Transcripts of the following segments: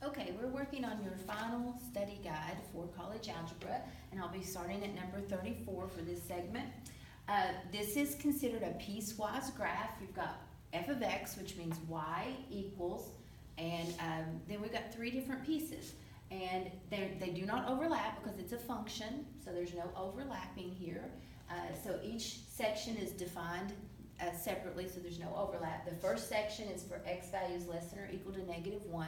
Okay, we're working on your final study guide for college algebra, and I'll be starting at number 34 for this segment. This is considered a piecewise graph. You've got f of x, which means y equals, and then we've got three different pieces. And they do not overlap because it's a function, so there's no overlapping here. So each section is defined separately, so there's no overlap. The first section is for x values less than or equal to -1.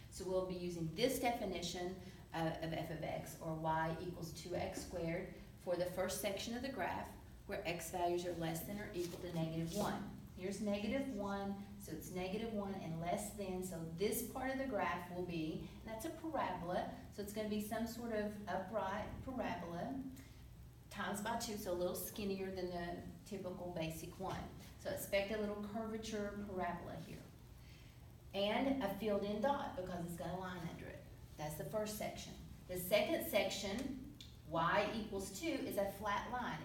So we'll be using this definition of f of x, or y equals 2x squared, for the first section of the graph where x values are less than or equal to -1. Here's -1, so it's -1 and less than, so this part of the graph will be, and that's a parabola, so it's going to be some sort of upright parabola times by 2, so a little skinnier than the typical basic one. So expect a little curvature parabola here. And a filled-in dot because it's got a line under it. That's the first section. The second section, y equals 2, is a flat line.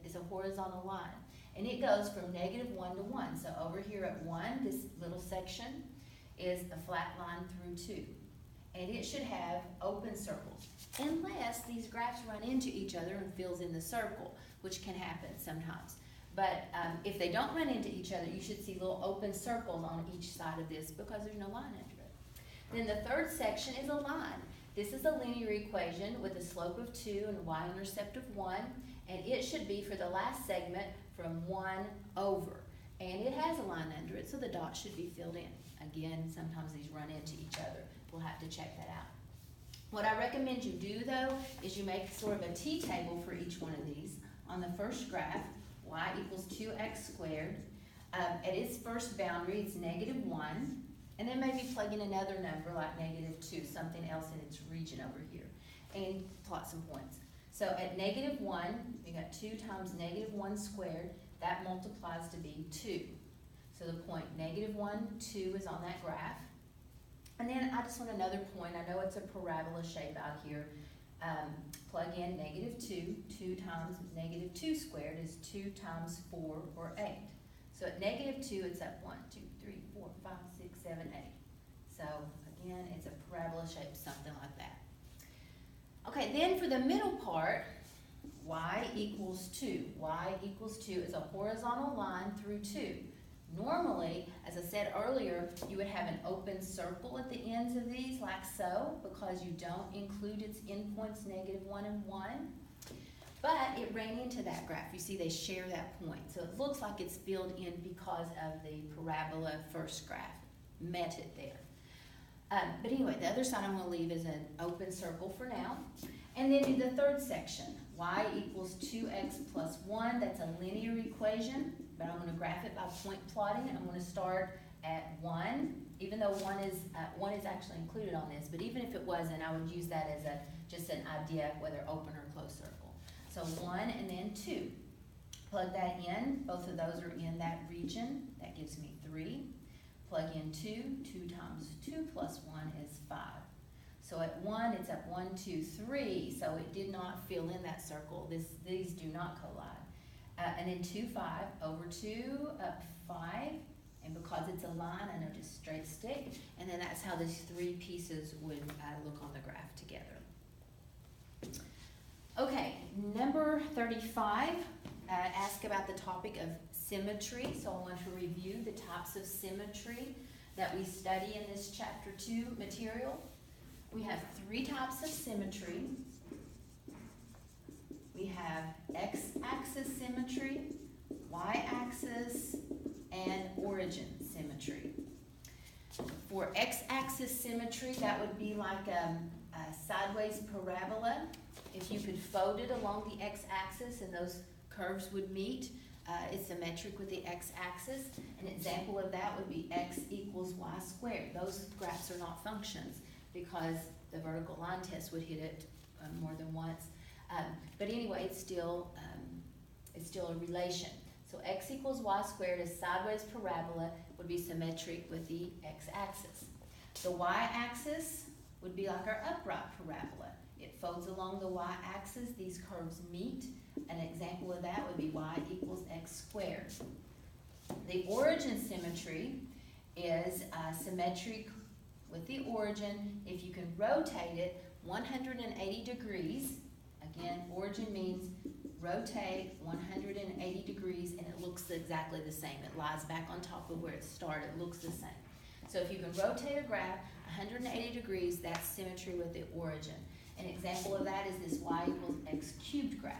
It's a horizontal line. And it goes from -1 to 1. So over here at 1, this little section is a flat line through 2. And it should have open circles, unless these graphs run into each other and fills in the circle, which can happen sometimes. But if they don't run into each other, you should see little open circles on each side of this because there's no line under it. Then the third section is a line. This is a linear equation with a slope of 2 and a y-intercept of 1, and it should be for the last segment from 1 over. And it has a line under it, so the dot should be filled in. Again, sometimes these run into each other. We'll have to check that out. What I recommend you do, though, is you make sort of a t-table for each one of these. On the first graph, y equals 2x squared. At its first boundary, it's -1. And then maybe plug in another number like -2, something else in its region over here, and plot some points. So at -1, you got 2 times -1 squared. That multiplies to be 2. So the point -1, 2 is on that graph. And then I just want another point. I know it's a parabola shape out here. Plug in -2. 2 times -2 squared is 2 times 4, or 8. So at -2, it's up 1, 2, 3, 4, 5, 6, 7, 8. So again, it's a parabola shape, something like that. Okay, then for the middle part, y equals 2. Y equals 2 is a horizontal line through 2. Normally, as I said earlier, you would have an open circle at the ends of these, like so, because you don't include its endpoints -1 and 1. But it ran into that graph. You see they share that point. So it looks like it's filled in because of the parabola first graph. Met it there. But anyway, the other side I'm going to leave is an open circle for now. And then do the third section. Y equals 2x plus 1. That's a linear equation, but I'm going to graph it by point plotting. I'm going to start at 1, even though 1 is actually included on this. But even if it wasn't, I would use that as just an idea of whether open or closed circle. So 1 and then 2. Plug that in. Both of those are in that region. That gives me 3. Plug in 2. 2 times 2 plus 1 is 5. So at 1, it's up 1, 2, 3. So it did not fill in that circle. These do not collide. And then 2, 5. Over 2, up 5. And because it's a line, I know just straight stick. And then that's how these three pieces would look on the graph together. Okay, number 35, ask about the topic of symmetry. So I want to review the types of symmetry that we study in this chapter 2 material. We have 3 types of symmetry. We have x-axis symmetry, y-axis, and origin symmetry. For x-axis symmetry, that would be like a sideways parabola. If you could fold it along the x-axis and those curves would meet, it's symmetric with the x-axis. An example of that would be x equals y squared. Those graphs are not functions because the vertical line test would hit it more than once. But anyway, it's still a relation. So x equals y squared, a sideways parabola, would be symmetric with the x-axis. The y-axis would be like our upright parabola. It folds along the y-axis. These curves meet. An example of that would be y equals x squared. The origin symmetry is symmetric with the origin, if you can rotate it 180 degrees, again, origin means rotate 180 degrees and it looks exactly the same. It lies back on top of where it started. It looks the same. So if you can rotate a graph 180 degrees, that's symmetry with the origin. An example of that is this y equals x cubed graph.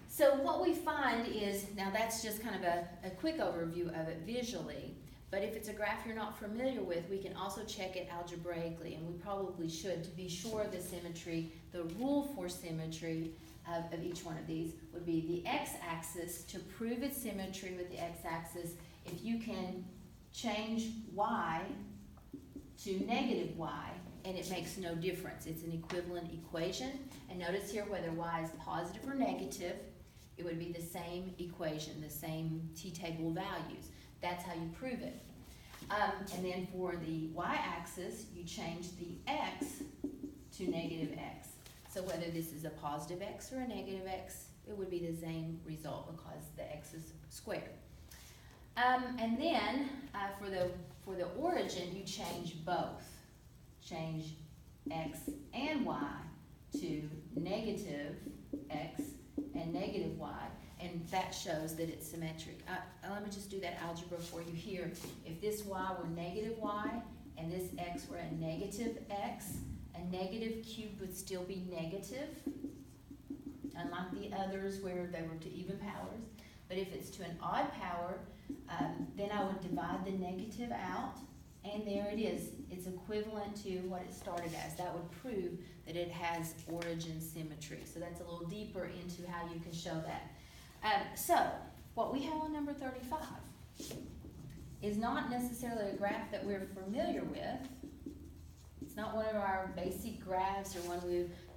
So what we find is, now that's just kind of a quick overview of it visually, but if it's a graph you're not familiar with, we can also check it algebraically, and we probably should to be sure of the symmetry. The rule for symmetry of each one of these would be the x-axis. To prove its symmetry with the x-axis, if you can change y to negative y, and it makes no difference. It's an equivalent equation. And notice here whether y is positive or negative, it would be the same equation, the same t-table values. That's how you prove it. And then for the y-axis, you change the x to negative x. So whether this is a positive x or a negative x, it would be the same result because the x is squared. And then for the origin, you change both. Change x and y to negative x and negative y, and that shows that it's symmetric. Let me just do that algebra for you here. If this y were negative y and this x were a negative x, a negative cubed would still be negative, unlike the others where they were to even powers. But if it's to an odd power, then I would divide the negative out, and there it is. It's equivalent to what it started as. That would prove that it has origin symmetry. So that's a little deeper into how you can show that. So what we have on number 35 is not necessarily a graph that we're familiar with. It's not one of our basic graphs or one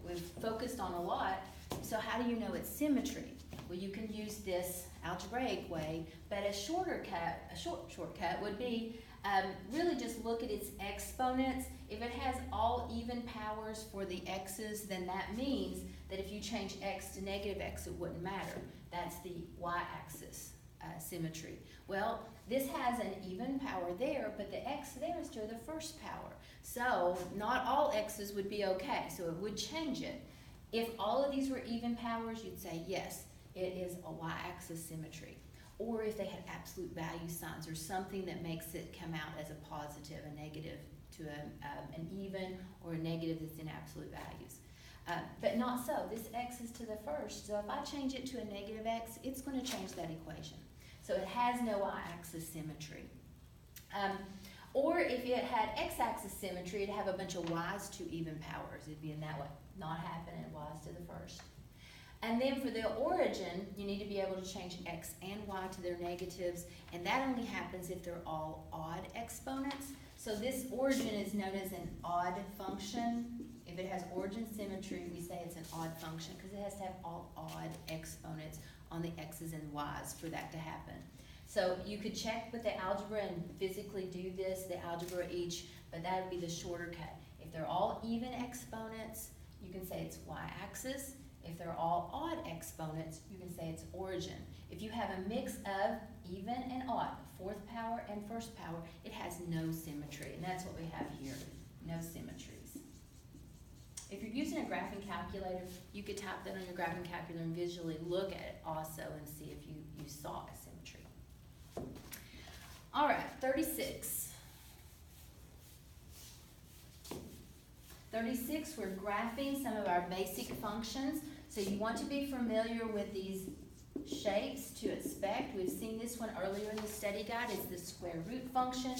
we've focused on a lot. So how do you know it's symmetry? Well, you can use this algebraic way, but a shortcut would be really just look at its exponents. If it has all even powers for the x's, then that means that if you change x to negative x, it wouldn't matter. That's the y-axis symmetry. Well, this has an even power there, but the x there is to the first power. So not all x's would be okay, so it would change it. If all of these were even powers, you'd say yes, it is a y-axis symmetry. Or if they had absolute value signs or something that makes it come out as a positive, a negative to an even, or a negative that's in absolute values. But not so. This x is to the first, so if I change it to a negative x, it's going to change that equation. So it has no y-axis symmetry. Or if it had x-axis symmetry, it'd have a bunch of y's to even powers. It'd be in that way. Not happening, y's to the first. And then for the origin, you need to be able to change x and y to their negatives, and that only happens if they're all odd exponents. So this origin is known as an odd function. If it has origin symmetry, we say it's an odd function because it has to have all odd exponents on the x's and y's for that to happen. So you could check with the algebra and physically do this, the algebra each, but that would be the shorter cut. If they're all even exponents, you can say it's y-axis. If they're all odd exponents, you can say it's origin. If you have a mix of even and odd, fourth power and first power, it has no symmetry, and that's what we have here, no symmetries. If you're using a graphing calculator, you could type that on your graphing calculator and visually look at it also and see if you saw a symmetry. All right, 36. 36, we're graphing some of our basic functions. So you want to be familiar with these shapes to expect. We've seen this one earlier in the study guide. It's the square root function.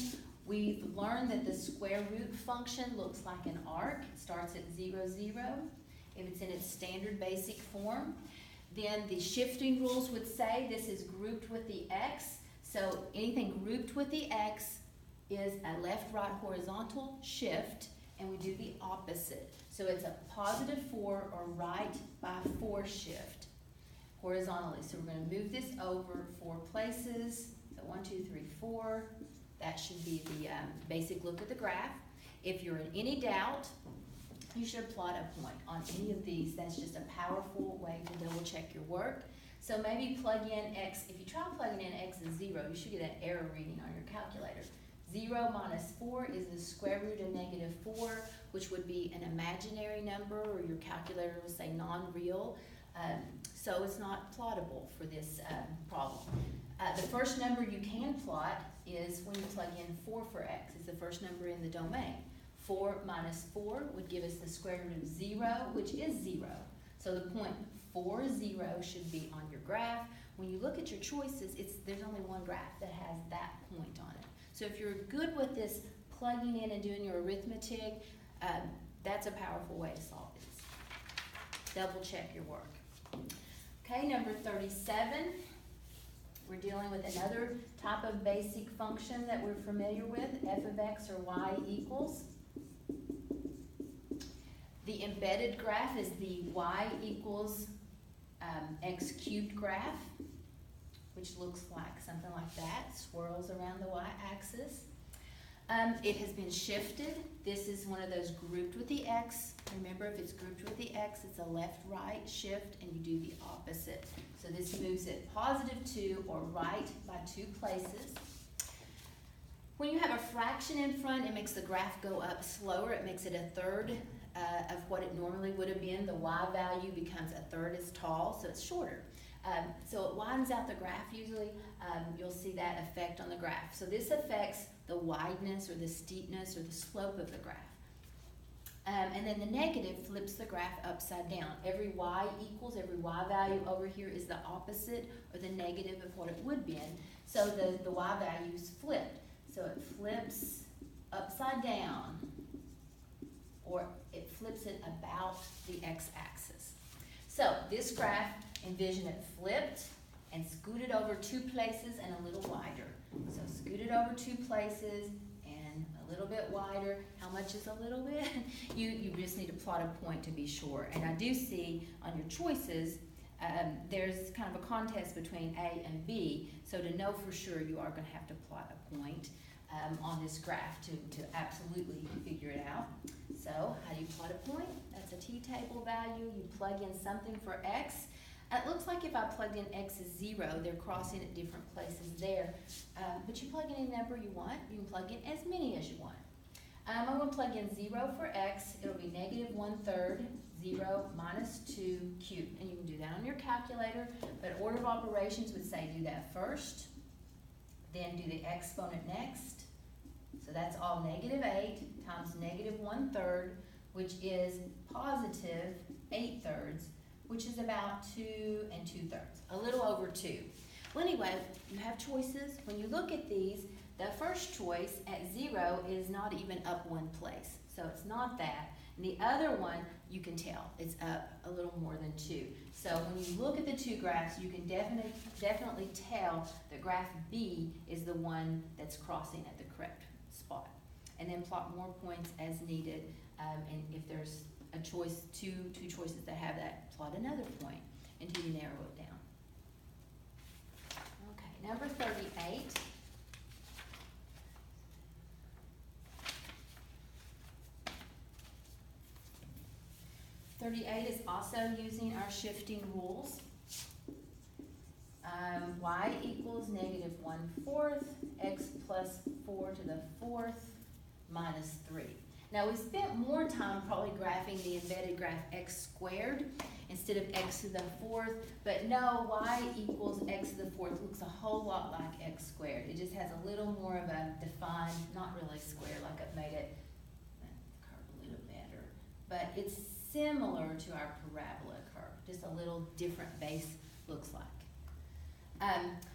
We've learned that the square root function looks like an arc. It starts at 0, 0, if it's in its standard basic form. Then the shifting rules would say this is grouped with the x. So anything grouped with the x is a left-right horizontal shift, and we do the opposite. So it's a positive 4 or right by 4 shift horizontally. So we're going to move this over 4 places. So 1, 2, 3, 4. That should be the basic look at the graph. If you're in any doubt, you should plot a point on any of these. That's just a powerful way to double check your work. So maybe plug in x. If you try plugging in x as 0, you should get an error reading on your calculator. 0 minus 4 is the square root of negative 4, which would be an imaginary number, or your calculator will say non-real. So it's not plottable for this problem. The first number you can plot is when you plug in 4 for x. It's the first number in the domain. 4 minus 4 would give us the square root of 0, which is 0. So the point 4, 0 should be on your graph. When you look at your choices, there's only one graph that has that point on it. So if you're good with this plugging in and doing your arithmetic, that's a powerful way to solve this. Double check your work. Okay, number 37. We're dealing with another type of basic function that we're familiar with, f of x or y equals. The embedded graph is the y equals x cubed graph, which looks like something like that, swirls around the y-axis. It has been shifted. This is one of those grouped with the x. Remember, if it's grouped with the x, it's a left-right shift, and you do the opposite. So this moves it positive 2 or right by 2 places. When you have a fraction in front, it makes the graph go up slower. It makes it a third of what it normally would have been. The y value becomes a third as tall, so it's shorter. So it widens out the graph usually. You'll see that effect on the graph. So this affects the wideness or the steepness or the slope of the graph. And then the negative flips the graph upside down. Every y equals, every y value over here is the opposite or the negative of what it would be. So the y value is flipped. So it flips upside down, or it flips it about the x-axis. So this graph, envision it flipped and scooted over 2 places and a little wider. So scooted over 2 places and a little bit wider. How much is a little bit? You just need to plot a point to be sure. And I do see on your choices, there's kind of a contest between A and B. So to know for sure, you are going to have to plot a point on this graph to absolutely figure it out. So how do you plot a point? That's a t-table value. You plug in something for x. It looks like if I plugged in x as 0, they're crossing at different places there. But you plug in any number you want. You can plug in as many as you want. I'm going to plug in 0 for x. It'll be negative 1/3, 0 minus 2 cubed. And you can do that on your calculator. But order of operations would say do that first. Then do the exponent next. So that's all negative 8 times negative 1/3, which is positive 8/3, which is about 2 2/3, a little over 2. Well, anyway, you have choices. When you look at these, the first choice at 0 is not even up 1 place. So it's not that. And the other one, you can tell, it's up a little more than 2. So when you look at the 2 graphs, you can definitely tell that graph B is the one that's crossing at the correct spot. And then plot more points as needed. And if there's a choice, two choices that have that, plot another point until you narrow it down. Okay, number 38. Is also using our shifting rules. Y equals negative 1/4, x plus 4 to the 4th minus 3. Now we spent more time probably graphing the embedded graph x squared instead of x to the 4th, but no, y equals x to the 4th looks a whole lot like x squared. It just has a little more of a defined, not really square like I've made it curve a little better, but it's similar to our parabola curve, just a little different base looks like.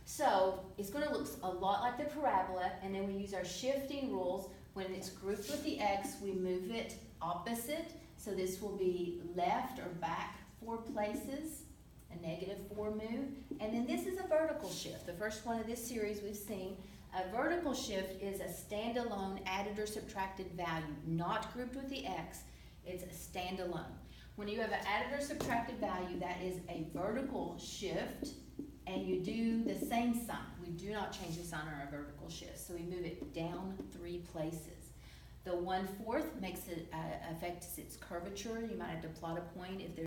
So it's going to look a lot like the parabola, and then we use our shifting rules. When it's grouped with the x, we move it opposite. So this will be left or back 4 places, a negative 4 move. And then this is a vertical shift. The first one of this series we've seen. A vertical shift is a standalone added or subtracted value, not grouped with the x. It's a standalone. When you have an added or subtracted value, that is a vertical shift, and you do the same sign. We do not change the sign on our vertical shift, so we move it down 3 places. The 1/4 makes it affects its curvature. You might have to plot a point if there's